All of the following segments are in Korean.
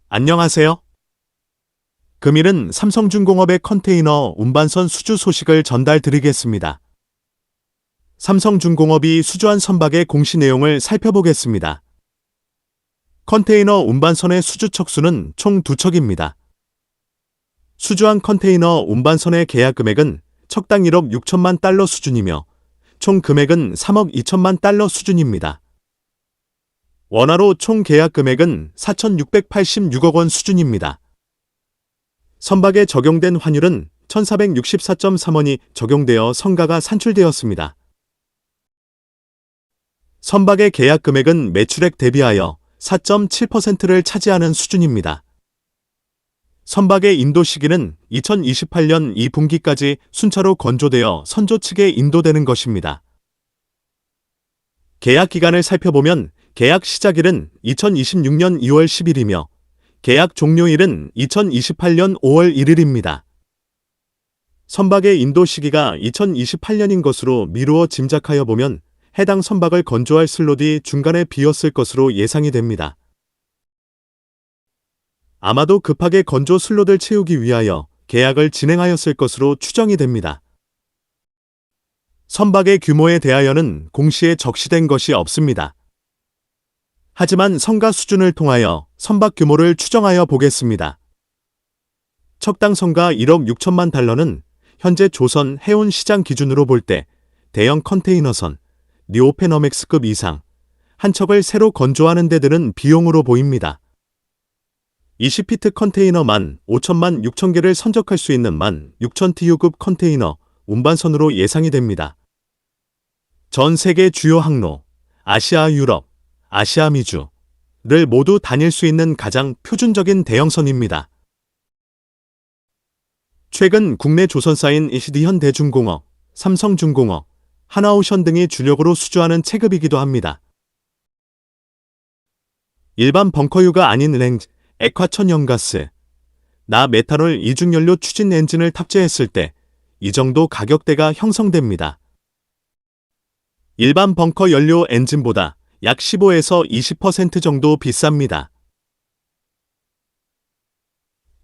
안녕하세요. 금일은 삼성중공업의 컨테이너 운반선 수주 소식을 전달드리겠습니다. 삼성중공업이 수주한 선박의 공시 내용을 살펴보겠습니다. 컨테이너 운반선의 수주 척수는 총 2척입니다. 수주한 컨테이너 운반선의 계약 금액은 척당 1억 6천만 달러 수준이며 총 금액은 3억 2천만 달러 수준입니다. 원화로 총 계약 금액은 4,686억 원 수준입니다. 선박에 적용된 환율은 1,464.3원이 적용되어 선가가 산출되었습니다. 선박의 계약 금액은 매출액 대비하여 4.7%를 차지하는 수준입니다. 선박의 인도 시기는 2028년 2분기까지 순차로 건조되어 선조 측에 인도되는 것입니다. 계약 기간을 살펴보면 계약 시작일은 2026년 2월 10일이며 계약 종료일은 2028년 5월 1일입니다. 선박의 인도 시기가 2028년인 것으로 미루어 짐작하여 보면 해당 선박을 건조할 슬롯이 중간에 비었을 것으로 예상이 됩니다. 아마도 급하게 건조 슬롯을 채우기 위하여 계약을 진행하였을 것으로 추정이 됩니다. 선박의 규모에 대하여는 공시에 적시된 것이 없습니다. 하지만 선가 수준을 통하여 선박 규모를 추정하여 보겠습니다. 척당 선가 1억 6천만 달러는 현재 조선 해운 시장 기준으로 볼 때 대형 컨테이너선, 니오페너맥스급 이상, 한 척을 새로 건조하는 데 드는 비용으로 보입니다. 20피트 컨테이너 15,000만 6천 개를 선적할 수 있는 16,000TU급 컨테이너 운반선으로 예상이 됩니다. 전 세계 주요 항로, 아시아 유럽, 아시아 미주를 모두 다닐 수 있는 가장 표준적인 대형선입니다. 최근 국내 조선사인 HD현대중공업, 삼성중공업, 하나오션 등이 주력으로 수주하는 체급이기도 합니다. 일반 벙커유가 아닌 랭, 액화천연가스, 나 메탄올 이중연료 추진 엔진을 탑재했을 때 이 정도 가격대가 형성됩니다. 일반 벙커 연료 엔진보다 약 15에서 20% 정도 비쌉니다.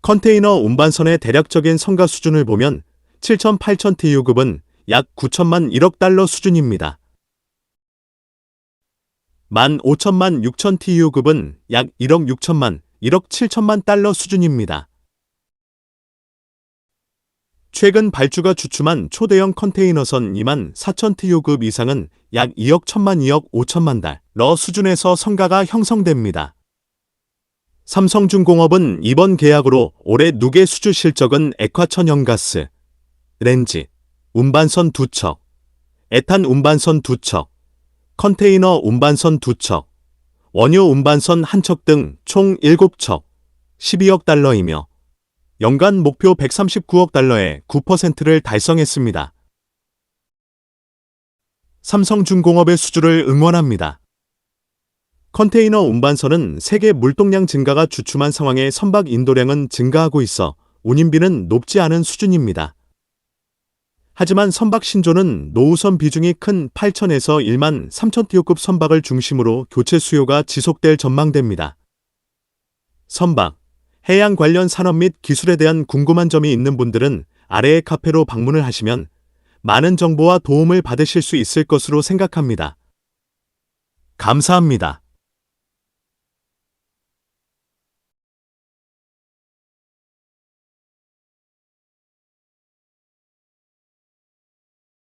컨테이너 운반선의 대략적인 선가 수준을 보면 7,800TU급은 약 9천만 1억 달러 수준입니다. 15,000만 6,000TU급은 약 1억 6천만, 1억 7천만 달러 수준입니다. 최근 발주가 주춤한 초대형 컨테이너선 24,000TU급 이상은 약 2억 1천만 2억 5천만 달러 수준에서 선가가 형성됩니다. 삼성중공업은 이번 계약으로 올해 누계 수주 실적은 액화천연가스, 렌지, 운반선 2척, 에탄 운반선 2척, 컨테이너 운반선 2척, 원유 운반선 1척 등 총 7척, 12억 달러이며 연간 목표 139억 달러의 9%를 달성했습니다. 삼성중공업의 수주를 응원합니다. 컨테이너 운반선은 세계 물동량 증가가 주춤한 상황에 선박 인도량은 증가하고 있어 운임비는 높지 않은 수준입니다. 하지만 선박 신조는 노후선 비중이 큰 8,000에서 1만 3,000TU급 선박을 중심으로 교체 수요가 지속될 전망됩니다. 선박, 해양 관련 산업 및 기술에 대한 궁금한 점이 있는 분들은 아래의 카페로 방문을 하시면 많은 정보와 도움을 받으실 수 있을 것으로 생각합니다. 감사합니다.